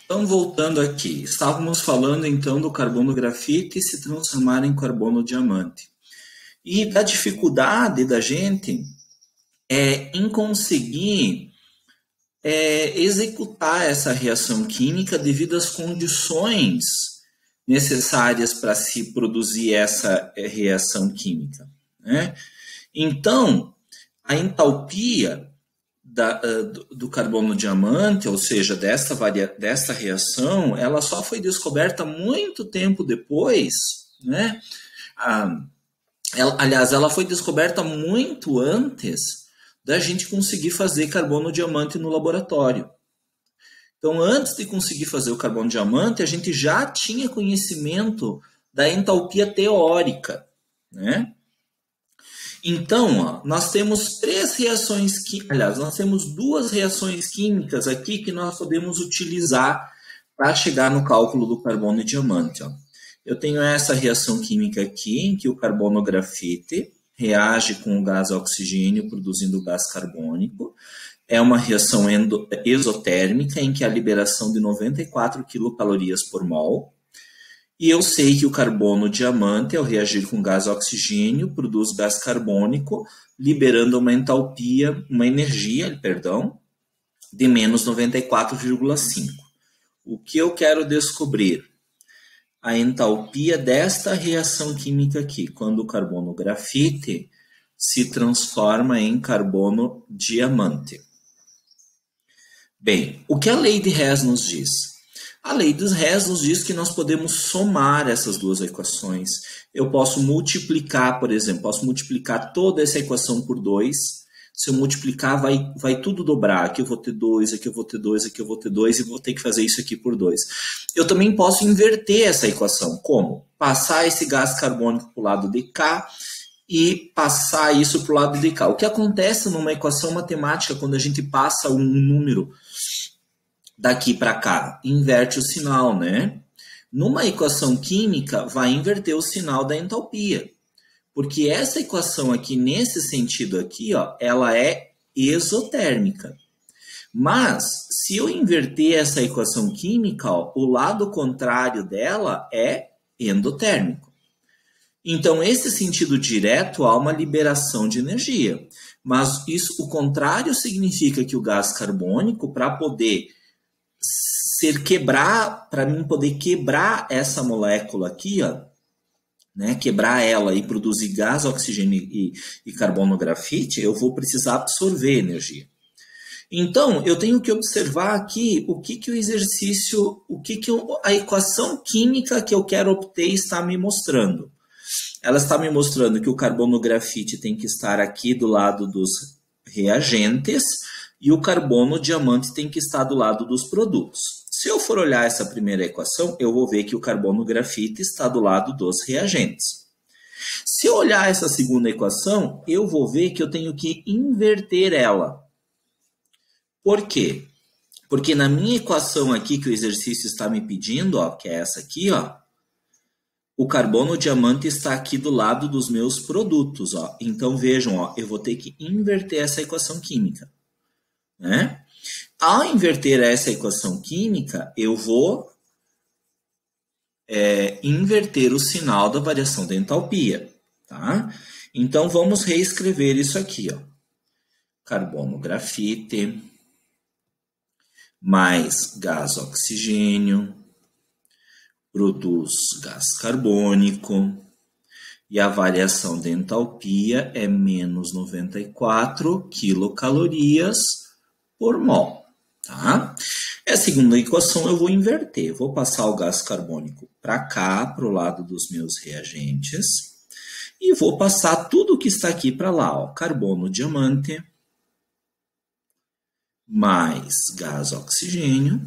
Então, voltando aqui, estávamos falando então do carbono grafite se transformar em carbono diamante. E da dificuldade da gente em conseguir executar essa reação química devido às condições necessárias para se produzir essa reação química, né? Então, a entalpia do carbono diamante, ou seja, desta reação, ela só foi descoberta muito tempo depois, né? Ela foi descoberta muito antes da gente conseguir fazer carbono diamante no laboratório. Então, antes de conseguir fazer o carbono diamante, a gente já tinha conhecimento da entalpia teórica, né? Então, nós temos nós temos duas reações químicas aqui que nós podemos utilizar para chegar no cálculo do carbono e diamante. Eu tenho essa reação química aqui, em que o carbono grafite reage com o gás oxigênio, produzindo gás carbônico. É uma reação exotérmica, em que há liberação de 94 quilocalorias por mol. E eu sei que o carbono diamante, ao reagir com gás oxigênio, produz gás carbônico, liberando uma energia, de menos 94,5. O que eu quero descobrir? A entalpia desta reação química aqui, quando o carbono grafite se transforma em carbono diamante. Bem, o que a lei de Hess nos diz? A lei dos Hess nos diz que nós podemos somar essas duas equações. Eu posso multiplicar, por exemplo, posso multiplicar toda essa equação por 2. Se eu multiplicar, vai tudo dobrar. Aqui eu vou ter 2, aqui eu vou ter 2, aqui eu vou ter 2, e vou ter que fazer isso aqui por 2. Eu também posso inverter essa equação. Como? Passar esse gás carbônico para o lado de cá e passar isso para o lado de cá. O que acontece numa equação matemática quando a gente passa um número daqui para cá? Inverte o sinal, né? Numa equação química, vai inverter o sinal da entalpia. Porque essa equação aqui, nesse sentido aqui, ela é exotérmica. Mas, se eu inverter essa equação química, o lado contrário dela é endotérmico. Então, esse sentido direto, há uma liberação de energia. Mas o contrário significa que o gás carbônico, para mim poder quebrar essa molécula aqui, né, quebrar ela e produzir gás, oxigênio e carbono grafite, eu vou precisar absorver energia. Então, eu tenho que observar aqui o que o exercício, a equação química que eu quero obter está me mostrando. Ela está me mostrando que o carbono grafite tem que estar aqui do lado dos reagentes e o carbono diamante tem que estar do lado dos produtos. Se eu for olhar essa primeira equação, eu vou ver que o carbono grafite está do lado dos reagentes. Se eu olhar essa segunda equação, eu vou ver que eu tenho que inverter ela. Por quê? Porque na minha equação aqui que o exercício está me pedindo, que é essa aqui, o carbono diamante está aqui do lado dos meus produtos. Então vejam, eu vou ter que inverter essa equação química, né? Ao inverter essa equação química, eu vou inverter o sinal da variação da entalpia, tá? Então, vamos reescrever isso aqui, Carbono grafite mais gás oxigênio produz gás carbônico e a variação da entalpia é menos 94 quilocalorias por mol. Tá? A segunda equação eu vou inverter. Vou passar o gás carbônico para cá, para o lado dos meus reagentes. E vou passar tudo que está aqui para lá. Carbono diamante mais gás oxigênio.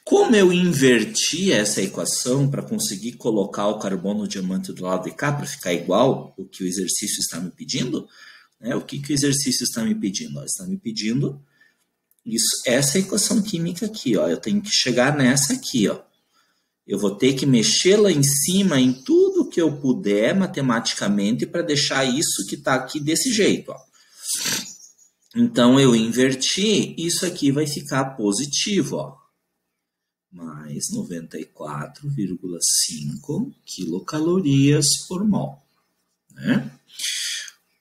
Como eu inverti essa equação para conseguir colocar o carbono diamante do lado de cá, para ficar igual o que o exercício está me pedindo, né? O que o exercício está me pedindo? Está me pedindo essa equação química aqui, eu tenho que chegar nessa aqui, Eu vou ter que mexer lá em cima em tudo que eu puder matematicamente para deixar isso que está aqui desse jeito, Então, eu inverti, isso aqui vai ficar positivo, mais 94,5 quilocalorias por mol. Né?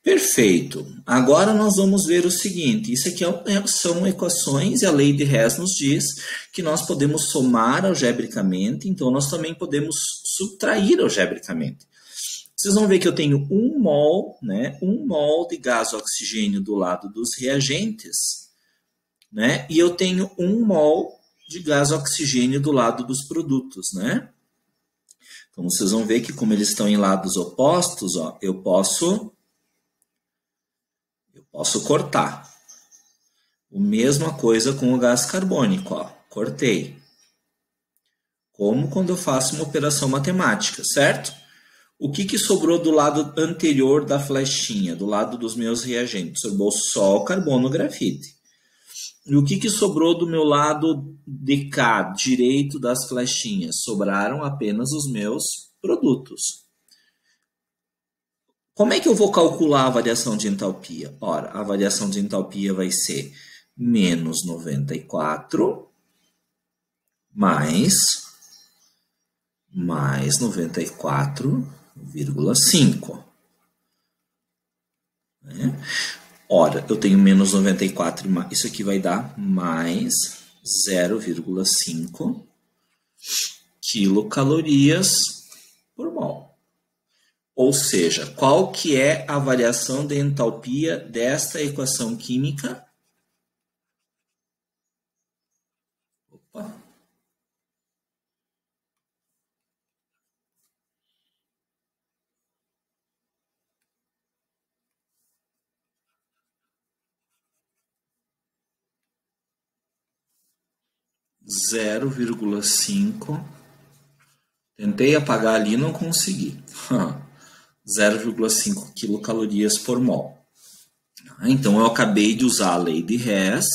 Perfeito. Agora nós vamos ver o seguinte. Isso aqui são equações e a lei de Hess nos diz que nós podemos somar algebricamente, então nós também podemos subtrair algebricamente. Vocês vão ver que eu tenho 1 mol, né? 1 mol de gás oxigênio do lado dos reagentes, né? E eu tenho 1 mol de gás oxigênio do lado dos produtos, né? Então, vocês vão ver que como eles estão em lados opostos, ó, eu posso cortar. A mesma coisa com o gás carbônico, ó, cortei. Como quando eu faço uma operação matemática, certo? O que sobrou do lado anterior da flechinha, do lado dos meus reagentes? Sobrou só o carbono grafite. E o que sobrou do meu lado de cá, direito das flechinhas? Sobraram apenas os meus produtos. Como é que eu vou calcular a variação de entalpia? Ora, a variação de entalpia vai ser menos 94 mais 94,5. Né? Ora, eu tenho menos 94, isso aqui vai dar mais 0,5 quilocalorias por mol. Ou seja, qual que é a variação de entalpia desta equação química? Opa. Zero vírgula 5. Tentei apagar ali e não consegui. 0,5 quilocalorias por mol. Então, eu acabei de usar a lei de Hess,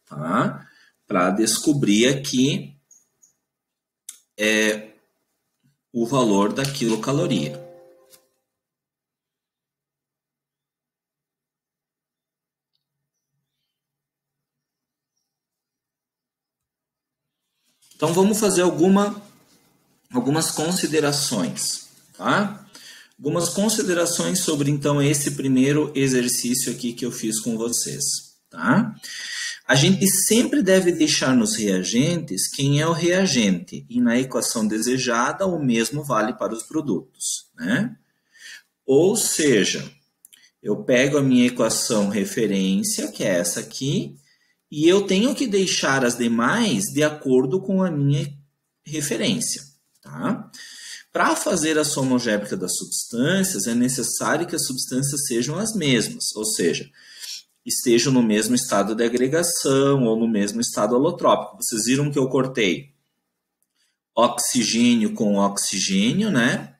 tá? Para descobrir aqui o valor da quilocaloria. Então, vamos fazer algumas considerações, tá? Algumas considerações sobre, então, esse primeiro exercício aqui que eu fiz com vocês, tá? A gente sempre deve deixar nos reagentes quem é o reagente, e na equação desejada o mesmo vale para os produtos, né? Ou seja, eu pego a minha equação referência, que é essa aqui, e eu tenho que deixar as demais de acordo com a minha referência, tá? Para fazer a soma algébrica das substâncias, é necessário que as substâncias sejam as mesmas, ou seja, estejam no mesmo estado de agregação ou no mesmo estado alotrópico. Vocês viram que eu cortei oxigênio com oxigênio, né?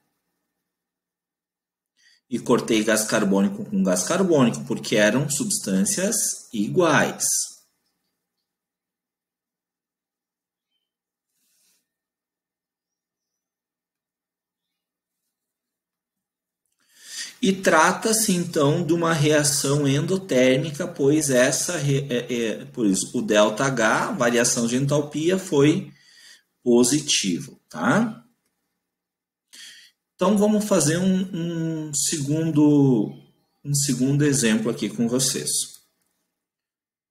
E cortei gás carbônico com gás carbônico, porque eram substâncias iguais. E trata-se, então, de uma reação endotérmica, pois o ΔH, a variação de entalpia, foi positivo, tá? Então, vamos fazer um segundo exemplo aqui com vocês.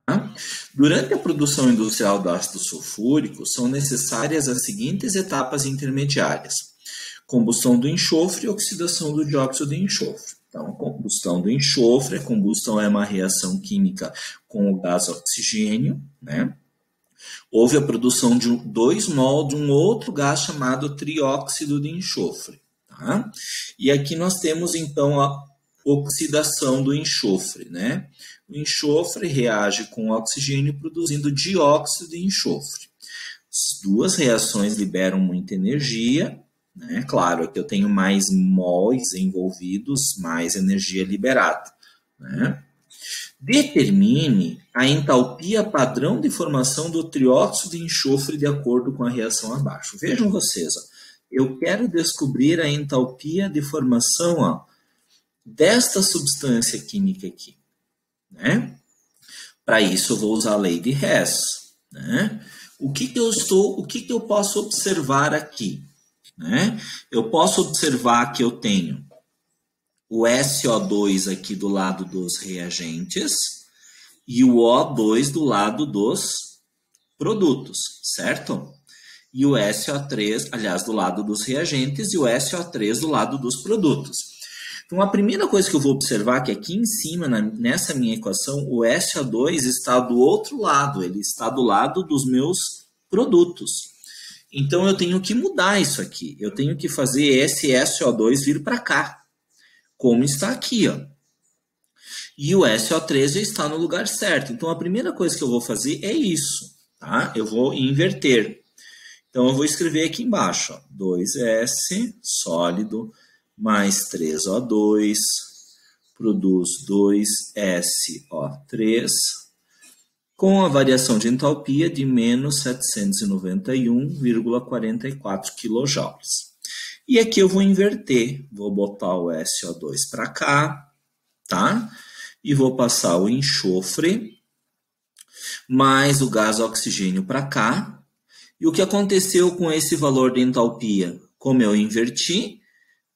Tá? Durante a produção industrial do ácido sulfúrico, são necessárias as seguintes etapas intermediárias: combustão do enxofre e oxidação do dióxido de enxofre. Então, a combustão do enxofre, a combustão é uma reação química com o gás oxigênio, né? Houve a produção de 2 mol de um outro gás chamado trióxido de enxofre. Tá? E aqui nós temos, então, a oxidação do enxofre, né? O enxofre reage com o oxigênio produzindo dióxido de enxofre. As duas reações liberam muita energia, né? Claro, aqui eu tenho mais mols envolvidos, mais energia liberada, né? Determine a entalpia padrão de formação do trióxido de enxofre de acordo com a reação abaixo. Vejam vocês, ó, eu quero descobrir a entalpia de formação, ó, desta substância química aqui, né? Para isso eu vou usar a lei de Hess, né? o que que eu posso observar aqui? Né? Eu posso observar que eu tenho o SO2 aqui do lado dos reagentes e o O2 do lado dos produtos, certo? E o SO3, aliás, do lado dos reagentes e o SO3 do lado dos produtos. Então, a primeira coisa que eu vou observar é que aqui em cima, nessa minha equação, o SO2 está do outro lado, ele está do lado dos meus produtos. Então, eu tenho que mudar isso aqui. Eu tenho que fazer esse SO2 vir para cá, como está aqui, ó. E o SO3 já está no lugar certo. Então, a primeira coisa que eu vou fazer é isso, tá? Eu vou inverter. Então, eu vou escrever aqui embaixo, ó, 2S sólido mais 3O2 produz 2SO3 com a variação de entalpia de menos 791,44 kJ. E aqui eu vou inverter, vou botar o SO2 para cá, tá? E vou passar o enxofre mais o gás oxigênio para cá. E o que aconteceu com esse valor de entalpia? Como eu inverti,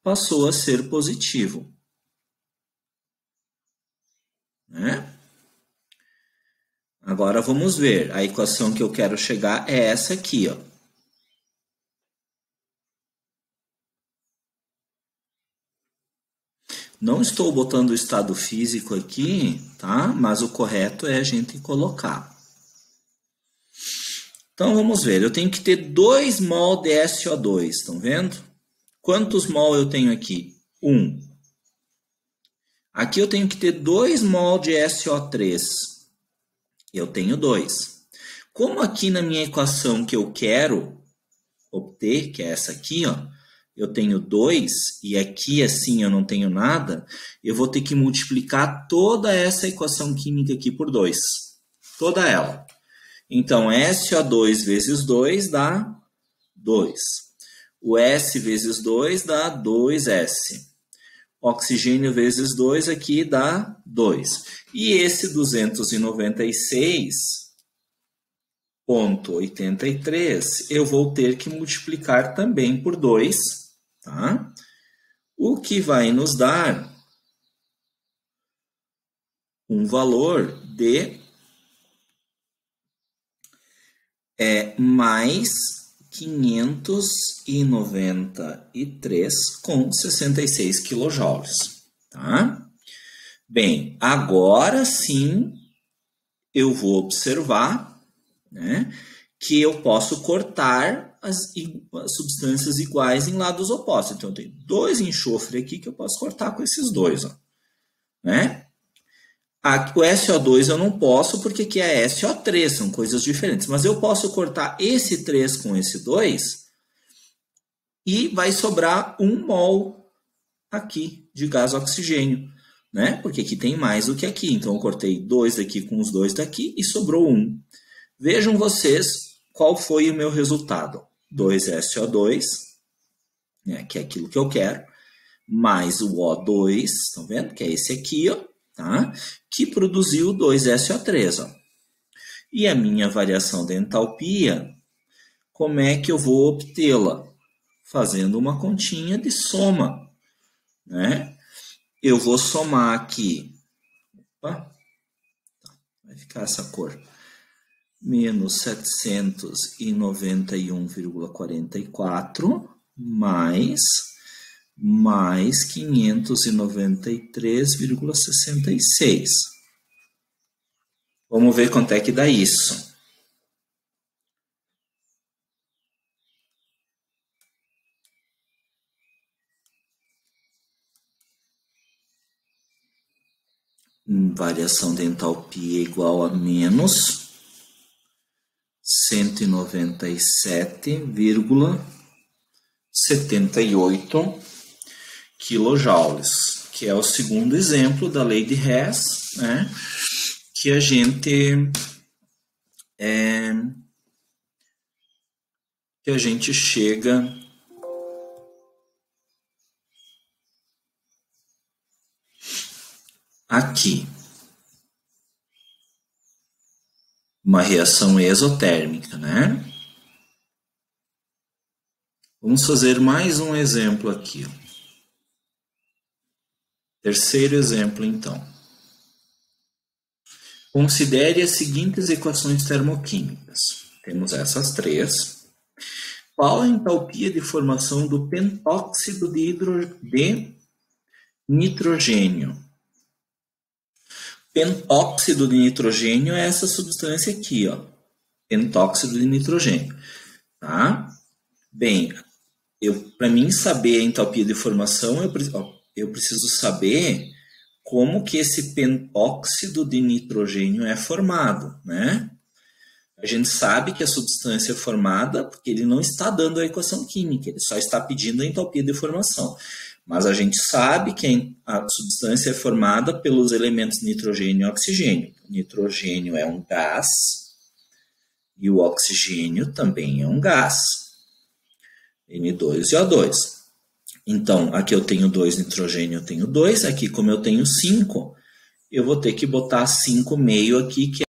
passou a ser positivo. Né? Agora vamos ver. A equação que eu quero chegar é essa aqui, ó. Não estou botando o estado físico aqui, tá? Mas o correto é a gente colocar. Então, vamos ver. Eu tenho que ter 2 mol de SO2, estão vendo? Quantos mol eu tenho aqui? 1. Aqui eu tenho que ter 2 mol de SO3. Eu tenho 2. Como aqui na minha equação que eu quero obter, que é essa aqui, ó, eu tenho 2, e aqui assim eu não tenho nada, eu vou ter que multiplicar toda essa equação química aqui por 2. Toda ela. Então, SO2 vezes 2 dá 2. O S vezes 2 dá 2S. Oxigênio vezes 2 aqui dá 2. E esse 296,83 eu vou ter que multiplicar também por 2, tá? O que vai nos dar um valor de mais 593,66 kJ, tá? Bem, agora sim eu vou observar, né, que eu posso cortar as substâncias iguais em lados opostos. Então, eu tenho 2 enxofre aqui que eu posso cortar com esses 2, ó, né? O SO2 eu não posso porque aqui é SO3, são coisas diferentes. Mas eu posso cortar esse 3 com esse 2 e vai sobrar 1 mol aqui de gás oxigênio, né? Porque aqui tem mais do que aqui. Então eu cortei 2 daqui com os 2 daqui e sobrou 1. Vejam vocês qual foi o meu resultado. 2SO2, né, que é aquilo que eu quero, mais o O2, estão vendo? Que é esse aqui, ó. Tá? Que produziu 2SO3. Ó. E a minha variação de entalpia, como é que eu vou obtê-la? Fazendo uma continha de soma. Né? Eu vou somar aqui. Opa, vai ficar essa cor. Menos 791,44 mais 593,66. Vamos ver quanto é que dá isso. Variação de entalpia igual a menos 197,78 quilojoules, que é o segundo exemplo da lei de Hess, né, que a gente chega aqui. Uma reação exotérmica, né? Vamos fazer mais um exemplo aqui. Terceiro exemplo, então. Considere as seguintes equações termoquímicas. Temos essas três. Qual a entalpia de formação do pentóxido de nitrogênio? Pentóxido de nitrogênio é essa substância aqui, ó. Pentóxido de nitrogênio, tá? Bem, para mim saber a entalpia de formação, eu preciso saber como que esse pentóxido de nitrogênio é formado, né? A gente sabe que a substância é formada porque ele não está dando a equação química, ele só está pedindo a entalpia de formação. Mas a gente sabe que a substância é formada pelos elementos nitrogênio e oxigênio. O nitrogênio é um gás e o oxigênio também é um gás. N2 e O2. Então, aqui eu tenho 2 nitrogênio, eu tenho 2. Aqui, como eu tenho 5, eu vou ter que botar 5 meio aqui, que